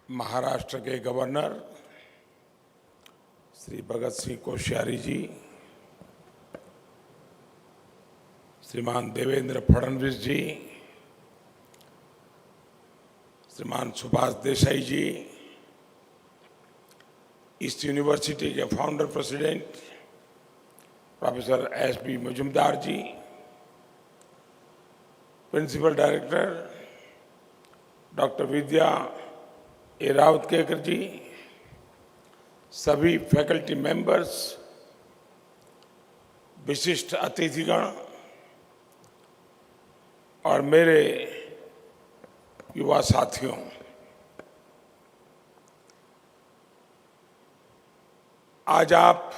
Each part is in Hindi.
महाराष्ट्र के governor Shri Bhagat Singh Koshyari ji, Shriman Devendra Fadnavis ji, Shriman Subhash Desai ji, east university के founder president professor S B. Majumdar ji, principal director doctor Vidya A. Rawatkekar ji, सभी फैकल्टी मेंबर्स, विशिष्ट अतिथिगण और मेरे युवा साथियों, आज आप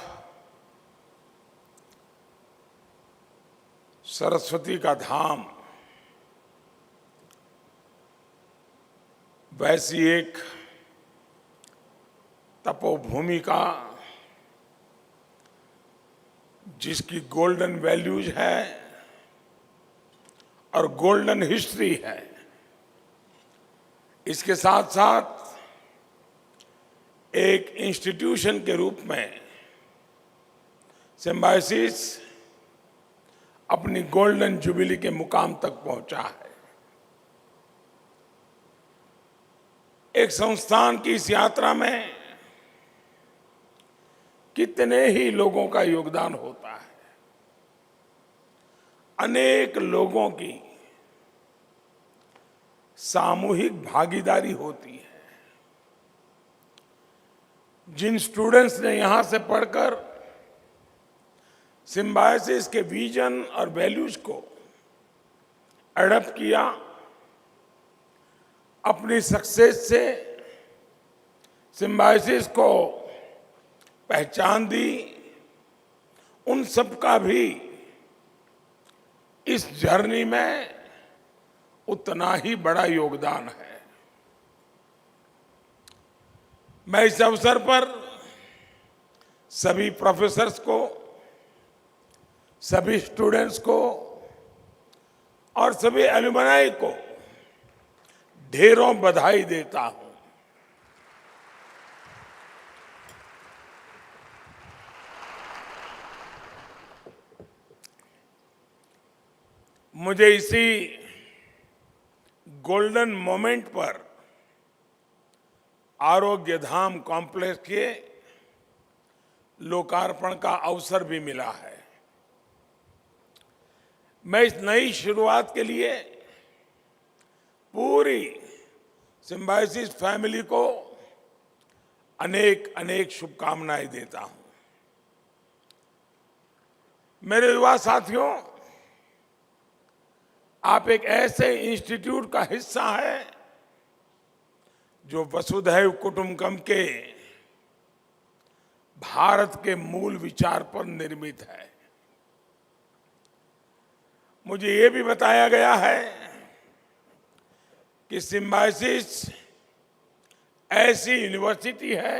सरस्वती का धाम वैसी एक तपोभूमि का, जिसकी गोल्डन वैल्यूज है और गोल्डन हिस्ट्री है, इसके साथ साथ एक इंस्टीट्यूशन के रूप में सिम्बायोसिस अपनी गोल्डन जुबिली के मुकाम तक पहुंचा है। एक संस्थान की इस यात्रा में कितने ही लोगों का योगदान होता है, अनेक लोगों की सामूहिक भागीदारी होती है। जिन स्टूडेंट्स ने यहां से पढ़कर सिम्बायोसिस के विजन और वैल्यूज को एडॉप्ट किया, अपनी सक्सेस से सिम्बायोसिस को पहचान दी, उन सबका भी इस जर्नी में उतना ही बड़ा योगदान है। मैं इस अवसर पर सभी प्रोफेसर्स को, सभी स्टूडेंट्स को और सभी एलुमनाई को ढेरों बधाई देता हूं। मुझे इसी गोल्डन मोमेंट पर आरोग्य धाम कॉम्प्लेक्स के लोकार्पण का अवसर भी मिला है। मैं इस नई शुरुआत के लिए पूरी सिम्बायोसिस फैमिली को अनेक अनेक शुभकामनाएं देता हूं। मेरे युवा साथियों, आप एक ऐसे इंस्टीट्यूट का हिस्सा है जो वसुधैव कुटुंबकम के भारत के मूल विचार पर निर्मित है। मुझे ये भी बताया गया है कि सिम्बायोसिस ऐसी यूनिवर्सिटी है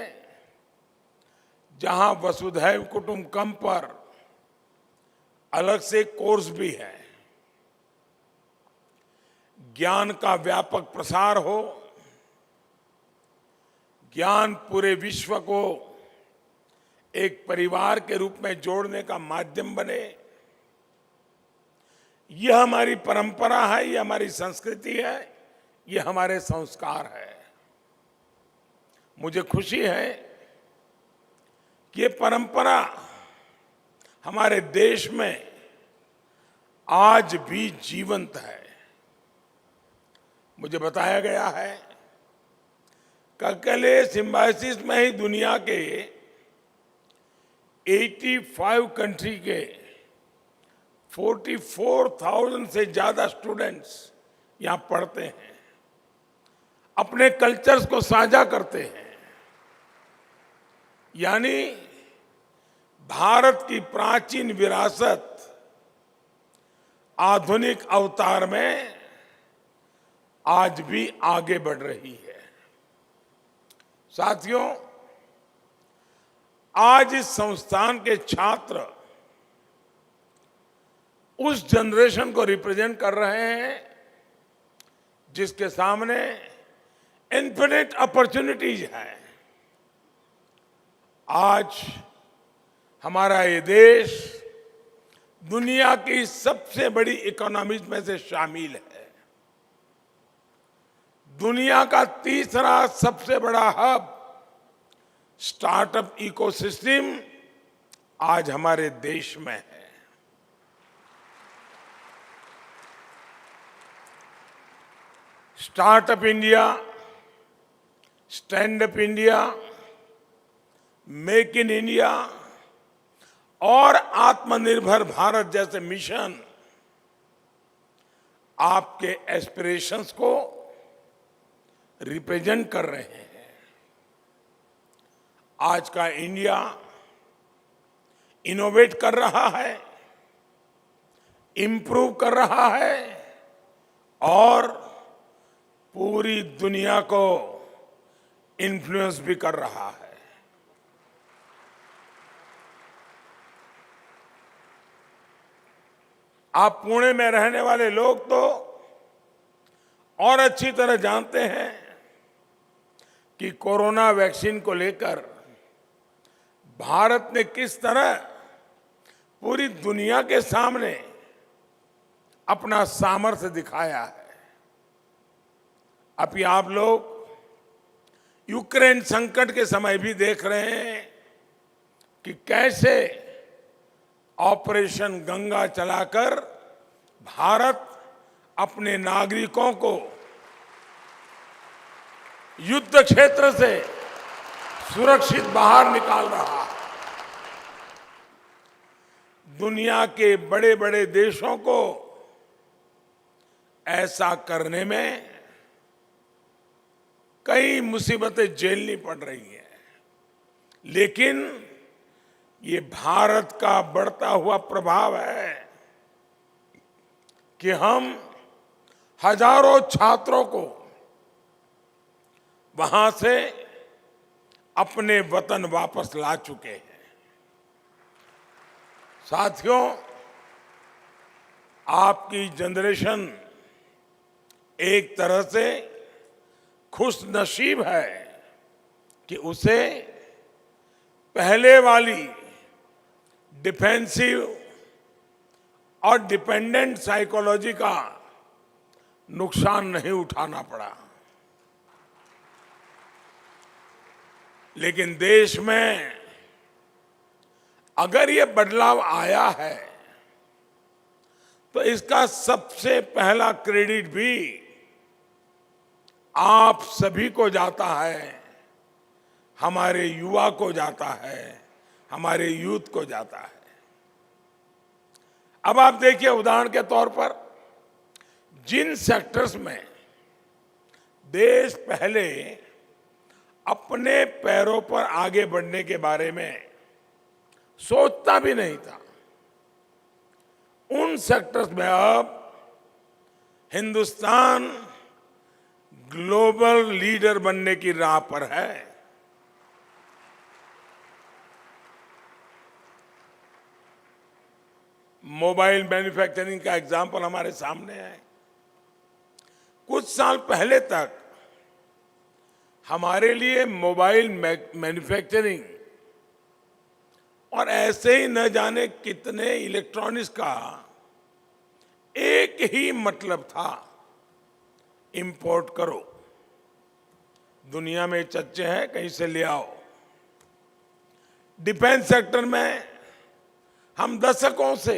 जहां वसुधैव कुटुंबकम पर अलग से कोर्स भी है। ज्ञान का व्यापक प्रसार हो, ज्ञान पूरे विश्व को एक परिवार के रूप में जोड़ने का माध्यम बने, यह हमारी परंपरा है, यह हमारी संस्कृति है, यह हमारे संस्कार है। मुझे खुशी है कि ये परंपरा हमारे देश में आज भी जीवंत है। मुझे बताया गया है कि अकेले सिम्बायोसिस में ही दुनिया के 85 कंट्री के 44,000 से ज्यादा स्टूडेंट्स यहां पढ़ते हैं, अपने कल्चर्स को साझा करते हैं। यानी भारत की प्राचीन विरासत आधुनिक अवतार में आज भी आगे बढ़ रही है। साथियों, आज इस संस्थान के छात्र उस जनरेशन को रिप्रेजेंट कर रहे हैं जिसके सामने इन्फिनिट अपॉर्चुनिटीज हैं। आज हमारा ये देश दुनिया की सबसे बड़ी इकोनॉमीज में से शामिल है। दुनिया का तीसरा सबसे बड़ा हब स्टार्टअप इकोसिस्टम आज हमारे देश में है। Startup India, stand up India, make in India और आत्मनिर्भर भारत जैसे मिशन आपके एस्पिरेशंस को रिप्रेजेंट कर रहे हैं। आज का इंडिया इनोवेट कर रहा है, इंप्रूव कर रहा है और पूरी दुनिया को इन्फ्लुएंस भी कर रहा है। आप पुणे में रहने वाले लोग तो और अच्छी तरह जानते हैं कि कोरोना वैक्सीन को लेकर भारत ने किस तरह पूरी दुनिया के सामने अपना सामर्थ्य दिखाया है। अभी आप लोग यूक्रेन संकट के समय भी देख रहे हैं कि कैसे ऑपरेशन गंगा चलाकर भारत अपने नागरिकों को युद्ध क्षेत्र से सुरक्षित बाहर निकाल रहा है। दुनिया के बड़े बड़े देशों को ऐसा करने में कई मुसीबतें झेलनी पड़ रही हैं, लेकिन ये भारत का बढ़ता हुआ प्रभाव है कि हम हजारों छात्रों को वहां से अपने वतन वापस ला चुके हैं। साथियों, आपकी जनरेशन एक तरह से खुश नसीब है कि उसे पहले वाली डिफेंसिव और डिपेंडेंट साइकोलॉजी का नुकसान नहीं उठाना पड़ा। लेकिन देश में अगर ये बदलाव आया है तो इसका सबसे पहला क्रेडिट भी आप सभी को जाता है, हमारे युवा को जाता है, हमारे यूथ को जाता है। अब आप देखिए, उदाहरण के तौर पर जिन सेक्टर्स में देश पहले अपने पैरों पर आगे बढ़ने के बारे में सोचता भी नहीं था, उन सेक्टर्स में अब हिंदुस्तान ग्लोबल लीडर बनने की राह पर है। मोबाइल मैन्युफैक्चरिंग का एग्जाम्पल हमारे सामने है। कुछ साल पहले तक हमारे लिए मोबाइल मैन्युफैक्चरिंग और ऐसे ही न जाने कितने इलेक्ट्रॉनिक्स का एक ही मतलब था, इंपोर्ट करो, दुनिया में चच्चे हैं कहीं से ले आओ। डिफेंस सेक्टर में हम दशकों से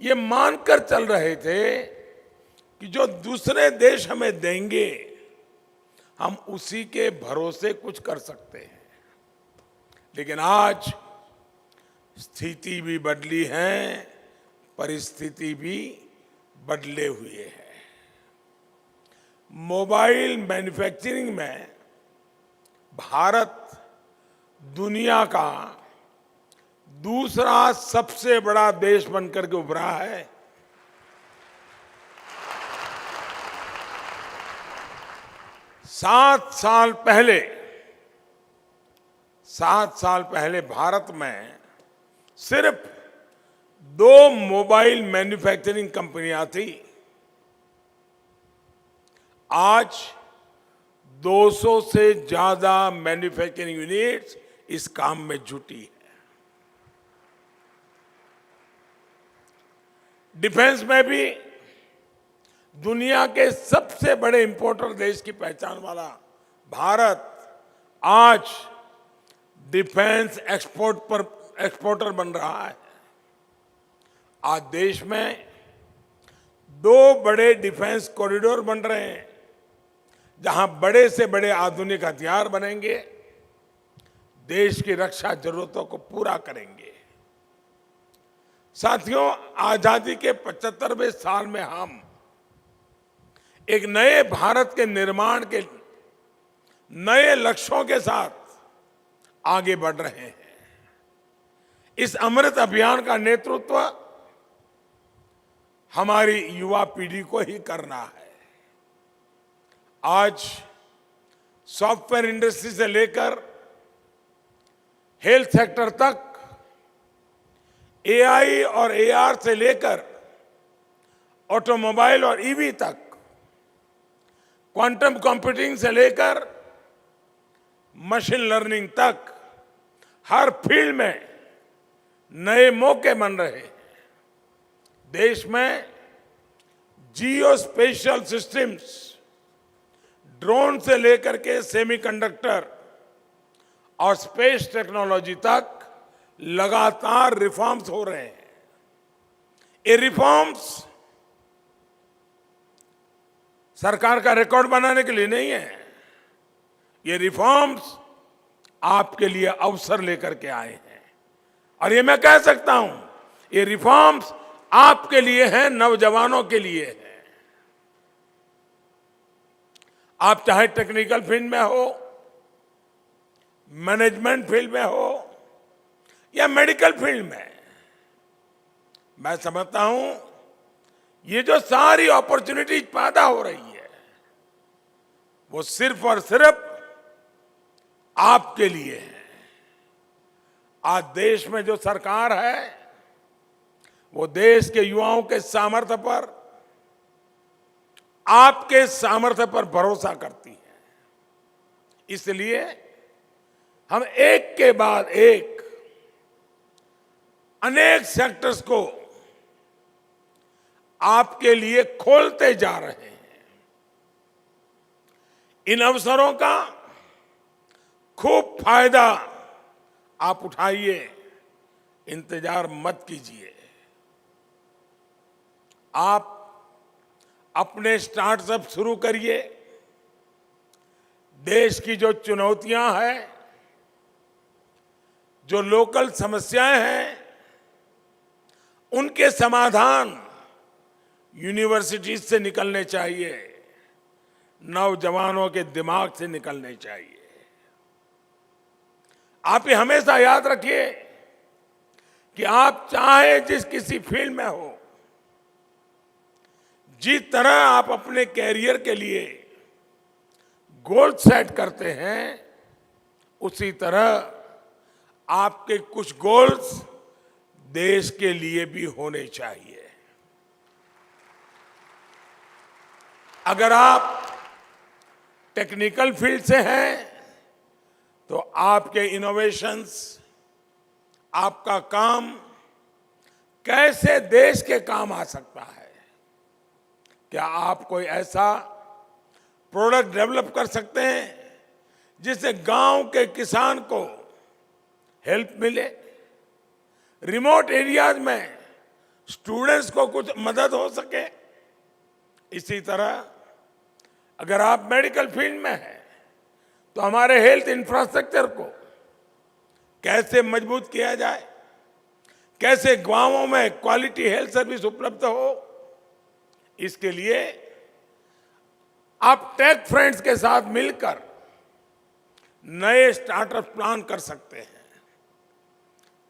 ये मानकर चल रहे थे कि जो दूसरे देश हमें देंगे हम उसी के भरोसे कुछ कर सकते हैं। लेकिन आज स्थिति भी बदली है, परिस्थिति भी बदले हुए है। मोबाइल मैन्युफैक्चरिंग में भारत दुनिया का दूसरा सबसे बड़ा देश बनकर के उभरा है। सात साल पहले भारत में सिर्फ 2 मोबाइल मैन्युफैक्चरिंग कंपनियां थी। आज 200 से ज्यादा मैन्युफैक्चरिंग यूनिट्स इस काम में जुटी है। डिफेंस में भी दुनिया के सबसे बड़े इंपोर्टर देश की पहचान वाला भारत आज डिफेंस एक्सपोर्टर बन रहा है। आज देश में 2 बड़े डिफेंस कॉरिडोर बन रहे हैं, जहां बड़े से बड़े आधुनिक हथियार बनेंगे, देश की रक्षा जरूरतों को पूरा करेंगे। साथियों, आजादी के 75वें साल में हम एक नए भारत के निर्माण के नए लक्ष्यों के साथ आगे बढ़ रहे हैं। इस अमृत अभियान का नेतृत्व हमारी युवा पीढ़ी को ही करना है। आज सॉफ्टवेयर इंडस्ट्री से लेकर हेल्थ सेक्टर तक, एआई और एआर से लेकर ऑटोमोबाइल और ईवी तक, क्वांटम कंप्यूटिंग से लेकर मशीन लर्निंग तक, हर फील्ड में नए मौके बन रहे हैं। देश में जियो स्पेशल सिस्टम्स, ड्रोन से लेकर के सेमीकंडक्टर और स्पेस टेक्नोलॉजी तक लगातार रिफॉर्म्स हो रहे हैं। ये रिफॉर्म्स सरकार का रिकॉर्ड बनाने के लिए नहीं है, ये रिफॉर्म्स आपके लिए अवसर लेकर के आए हैं। और ये मैं कह सकता हूं, ये रिफॉर्म्स आपके लिए हैं, नौजवानों के लिए हैं। आप चाहे टेक्निकल फील्ड में हो, मैनेजमेंट फील्ड में हो या मेडिकल फील्ड में, मैं समझता हूं ये जो सारी अपॉर्चुनिटीज पैदा हो रही है, वो सिर्फ और सिर्फ आपके लिए है। आज देश में जो सरकार है, वो देश के युवाओं के सामर्थ्य पर, आपके सामर्थ्य पर भरोसा करती है। इसलिए हम एक के बाद एक अनेक सेक्टर्स को आपके लिए खोलते जा रहे हैं। इन अवसरों का खूब फायदा आप उठाइए, इंतजार मत कीजिए। आप अपने स्टार्टअप शुरू करिए। देश की जो चुनौतियां हैं, जो लोकल समस्याएं हैं, उनके समाधान यूनिवर्सिटीज से निकलने चाहिए, नौजवानों के दिमाग से निकलने चाहिए। आप ये हमेशा याद रखिए कि आप चाहे जिस किसी फील्ड में हो, जिस तरह आप अपने कैरियर के लिए गोल सेट करते हैं, उसी तरह आपके कुछ गोल्स देश के लिए भी होने चाहिए। अगर आप टेक्निकल फील्ड से हैं, तो आपके इनोवेशंस, आपका काम कैसे देश के काम आ सकता है? क्या आप कोई ऐसा प्रोडक्ट डेवलप कर सकते हैं जिससे गांव के किसान को हेल्प मिले, रिमोट एरियाज में स्टूडेंट्स को कुछ मदद हो सके? इसी तरह अगर आप मेडिकल फील्ड में हैं, तो हमारे हेल्थ इंफ्रास्ट्रक्चर को कैसे मजबूत किया जाए, कैसे गांवों में क्वालिटी हेल्थ सर्विस उपलब्ध हो, इसके लिए आप टेक फ्रेंड्स के साथ मिलकर नए स्टार्टअप प्लान कर सकते हैं।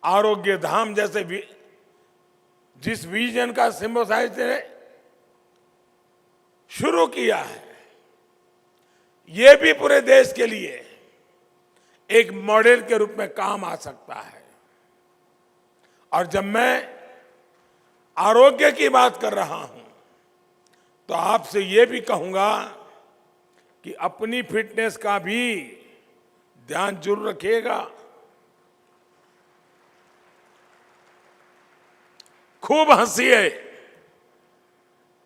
आरोग्य धाम जैसे भी जिस विजन का सिम्बोसाइज ने शुरू किया है, ये भी पूरे देश के लिए एक मॉडल के रूप में काम आ सकता है। और जब मैं आरोग्य की बात कर रहा हूं, तो आपसे ये भी कहूंगा कि अपनी फिटनेस का भी ध्यान जरूर रखिएगा। खूब हंसिए,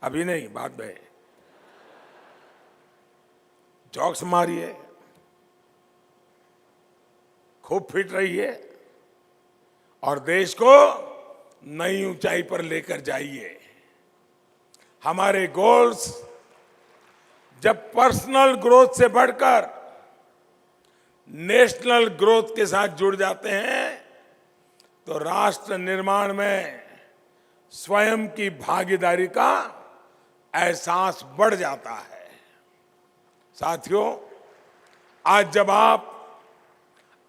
अभी नहीं, बाद में जॉक्स मारिए, खूब फिट रहिए और देश को नई ऊंचाई पर लेकर जाइए। हमारे गोल्स जब पर्सनल ग्रोथ से बढ़कर नेशनल ग्रोथ के साथ जुड़ जाते हैं तो राष्ट्र निर्माण में स्वयं की भागीदारी का एहसास बढ़ जाता है। साथियों, आज जब आप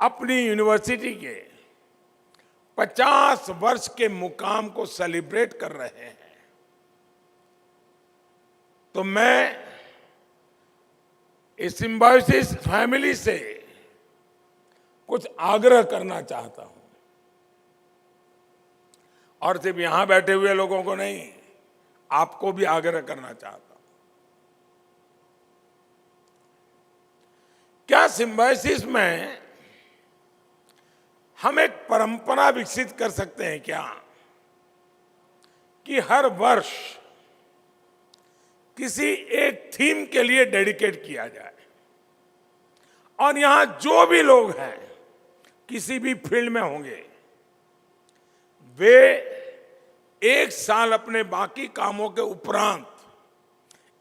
अपनी यूनिवर्सिटी के 50 वर्ष के मुकाम को सेलिब्रेट कर रहे हैं तो मैं इस सिम्बायोसिस फैमिली से कुछ आग्रह करना चाहता हूं, और सिर्फ यहां बैठे हुए लोगों को नहीं, आपको भी आग्रह करना चाहता हूं। क्या सिम्बायोसिस में हम एक परंपरा विकसित कर सकते हैं क्या कि हर वर्ष किसी एक थीम के लिए डेडिकेट किया जाए और यहां जो भी लोग हैं किसी भी फील्ड में होंगे वे एक साल अपने बाकी कामों के उपरांत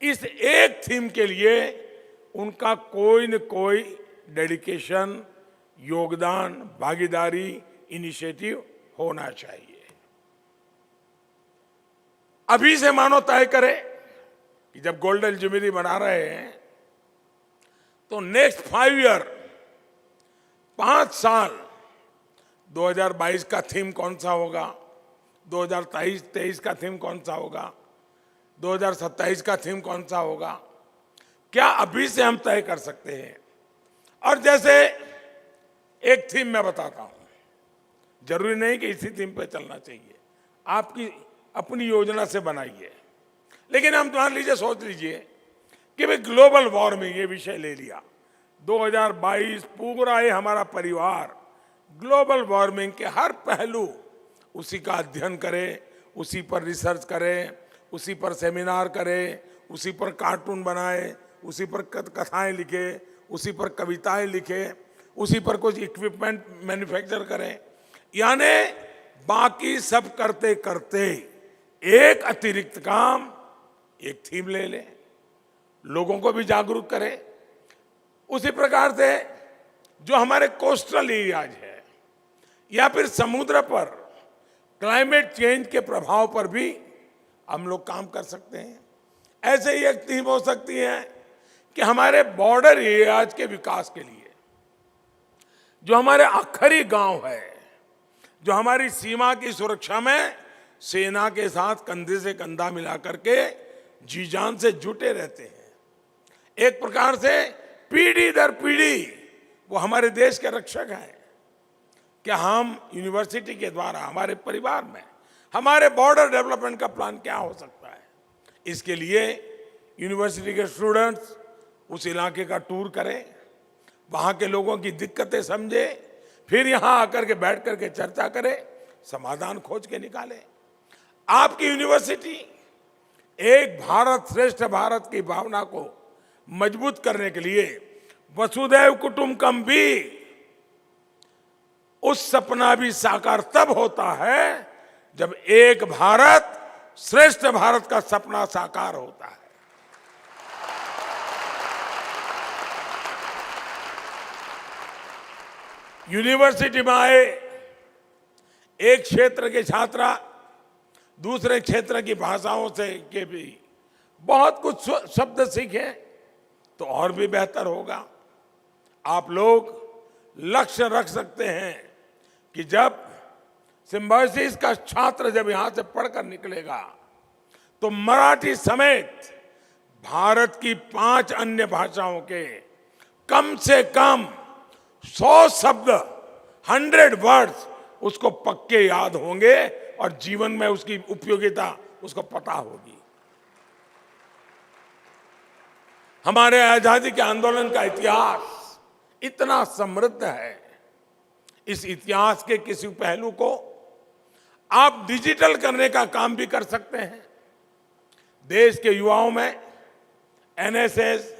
इस एक थीम के लिए उनका कोई न कोई डेडिकेशन, योगदान, भागीदारी, इनिशिएटिव होना चाहिए। अभी से मानो तय करें कि जब गोल्डन जुबली मना रहे हैं तो नेक्स्ट 5 ईयर, 5 साल 2022 का थीम कौन सा होगा, 2023 का थीम कौन सा होगा, 2027 का थीम कौन सा होगा, क्या अभी से हम तय कर सकते हैं? और जैसे एक थीम मैं बताता हूं, जरूरी नहीं कि इसी थीम पे चलना चाहिए, आपकी अपनी योजना से बनाइए। लेकिन हम मान लीजिए, सोच लीजिए कि भाई ग्लोबल वार्मिंग ये विषय ले लिया, 2022 पूरा ये हमारा परिवार ग्लोबल वार्मिंग के हर पहलू उसी का अध्ययन करे, उसी पर रिसर्च करे, उसी पर सेमिनार करे, उसी पर कार्टून बनाए, उसी पर कथाएं लिखे, उसी पर कविताएं लिखे, उसी पर कुछ इक्विपमेंट मैन्युफैक्चर करें। यानी बाकी सब करते करते एक अतिरिक्त काम, एक थीम ले लें, लोगों को भी जागरूक करें। उसी प्रकार से जो हमारे कोस्टल एरियाज है या फिर समुद्र पर क्लाइमेट चेंज के प्रभाव पर भी हम लोग काम कर सकते हैं। ऐसे ही एक थीम हो सकती है कि हमारे बॉर्डर एरियाज के विकास के लिए, जो हमारे आखिरी गांव है, जो हमारी सीमा की सुरक्षा में सेना के साथ कंधे से कंधा मिला करके जी जान से जुटे रहते हैं, एक प्रकार से पीढ़ी दर पीढ़ी वो हमारे देश के रक्षक हैं। क्या हम यूनिवर्सिटी के द्वारा हमारे परिवार में हमारे बॉर्डर डेवलपमेंट का प्लान क्या हो सकता है? इसके लिए यूनिवर्सिटी के स्टूडेंट्स उस इलाके का टूर करें, वहां के लोगों की दिक्कतें समझे, फिर यहां आकर के बैठ करके चर्चा करें, समाधान खोज के निकालें। आपकी यूनिवर्सिटी एक भारत श्रेष्ठ भारत की भावना को मजबूत करने के लिए वसुधैव कुटुंबकम भी, उस सपना भी साकार तब होता है जब एक भारत श्रेष्ठ भारत का सपना साकार होता है। यूनिवर्सिटी में आए एक क्षेत्र के छात्रा दूसरे क्षेत्र की भाषाओं से के भी बहुत कुछ शब्द सीखें तो और भी बेहतर होगा। आप लोग लक्ष्य रख सकते हैं कि जब सिम्बायोसिस का छात्र जब यहां से पढ़कर निकलेगा तो मराठी समेत भारत की 5 अन्य भाषाओं के कम से कम 100 शब्द, 100 वर्ड्स उसको पक्के याद होंगे और जीवन में उसकी उपयोगिता उसको पता होगी। हमारे आजादी के आंदोलन का इतिहास इतना समृद्ध है। इस इतिहास के किसी पहलू को आप डिजिटल करने का काम भी कर सकते हैं। देश के युवाओं में एनएसएस,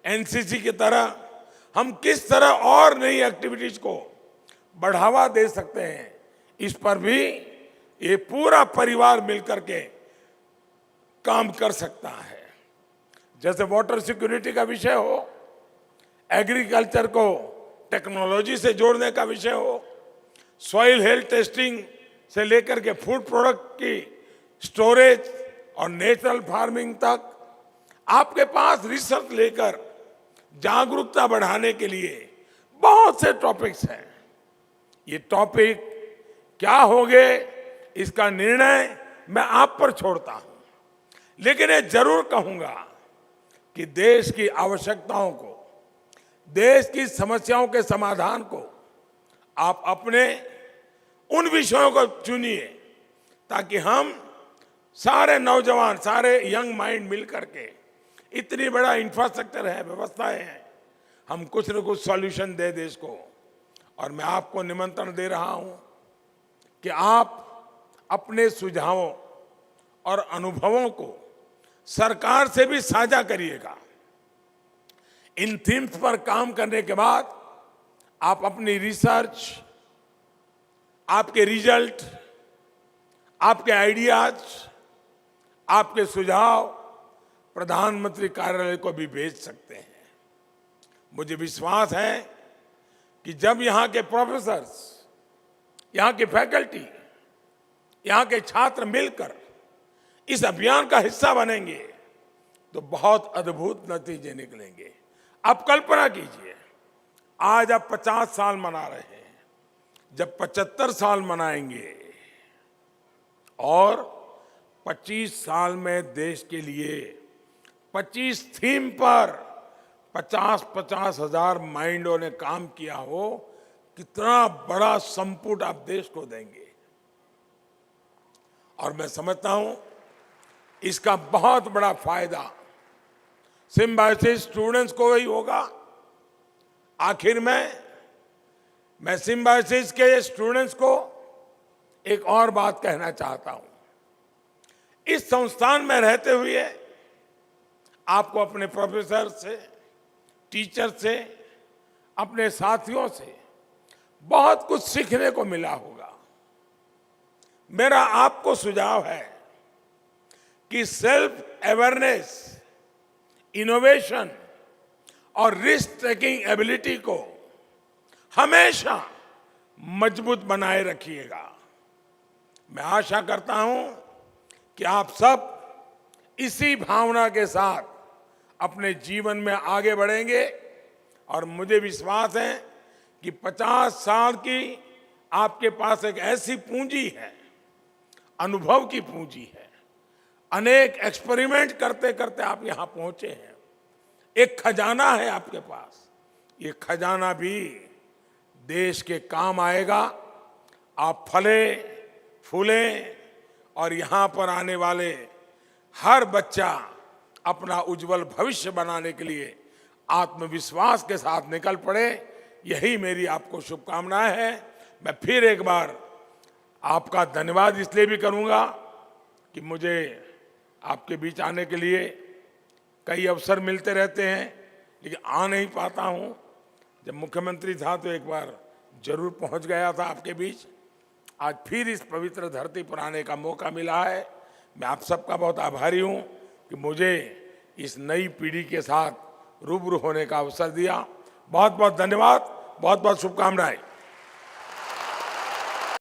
एनसीसी की तरह हम किस तरह और नई एक्टिविटीज को बढ़ावा दे सकते हैं, इस पर भी ये पूरा परिवार मिलकर के काम कर सकता है। जैसे वाटर सिक्योरिटी का विषय हो, एग्रीकल्चर को टेक्नोलॉजी से जोड़ने का विषय हो, सॉइल हेल्थ टेस्टिंग से लेकर के फूड प्रोडक्ट की स्टोरेज और नेचुरल फार्मिंग तक, आपके पास रिसर्च लेकर जागरूकता बढ़ाने के लिए बहुत से टॉपिक्स हैं। ये टॉपिक क्या होंगे, इसका निर्णय मैं आप पर छोड़ता हूं, लेकिन ये जरूर कहूंगा कि देश की आवश्यकताओं को, देश की समस्याओं के समाधान को आप अपने उन विषयों को चुनिए, ताकि हम सारे नौजवान, सारे यंग माइंड मिल करके, इतनी बड़ा इंफ्रास्ट्रक्चर है, व्यवस्थाएं हैं, हम कुछ न कुछ सॉल्यूशन दे देश को। और मैं आपको निमंत्रण दे रहा हूं कि आप अपने सुझावों और अनुभवों को सरकार से भी साझा करिएगा। इन थीम्स पर काम करने के बाद आप अपनी रिसर्च, आपके रिजल्ट, आपके आइडियाज, आपके सुझाव प्रधानमंत्री कार्यालय को भी भेज सकते हैं। मुझे विश्वास है कि जब यहाँ के प्रोफेसर्स, यहाँ की फैकल्टी, यहाँ के छात्र मिलकर इस अभियान का हिस्सा बनेंगे तो बहुत अद्भुत नतीजे निकलेंगे। आप कल्पना कीजिए, आज आप 50 साल मना रहे हैं, जब 75 साल मनाएंगे और 25 साल में देश के लिए 25 थीम पर 50-50 हजार माइंडों ने काम किया हो, कितना बड़ा संपुट आप देश को देंगे। और मैं समझता हूं इसका बहुत बड़ा फायदा सिम्बायोसिस स्टूडेंट्स को ही होगा। आखिर में मैं सिम्बायोसिस के स्टूडेंट्स को एक और बात कहना चाहता हूं। इस संस्थान में रहते हुए आपको अपने प्रोफेसर से, टीचर से, अपने साथियों से बहुत कुछ सीखने को मिला होगा। मेरा आपको सुझाव है कि सेल्फ अवेयरनेस, इनोवेशन और रिस्क टेकिंग एबिलिटी को हमेशा मजबूत बनाए रखिएगा। मैं आशा करता हूं कि आप सब इसी भावना के साथ अपने जीवन में आगे बढ़ेंगे और मुझे विश्वास है कि 50 साल की आपके पास एक ऐसी पूंजी है, अनुभव की पूंजी है। अनेक एक्सपेरिमेंट करते करते आप यहां पहुंचे हैं। एक खजाना है आपके पास, ये खजाना भी देश के काम आएगा। आप फले फूले और यहां पर आने वाले हर बच्चा अपना उज्जवल भविष्य बनाने के लिए आत्मविश्वास के साथ निकल पड़े, यही मेरी आपको शुभकामनाएं है। मैं फिर एक बार आपका धन्यवाद इसलिए भी करूंगा कि मुझे आपके बीच आने के लिए कई अवसर मिलते रहते हैं, लेकिन आ नहीं पाता हूं। जब मुख्यमंत्री था तो एक बार जरूर पहुंच गया था आपके बीच। आज फिर इस पवित्र धरती पर आने का मौका मिला है। मैं आप सबका बहुत आभारी हूं कि मुझे इस नई पीढ़ी के साथ रूबरू होने का अवसर दिया। बहुत बहुत धन्यवाद, बहुत बहुत शुभकामनाएं।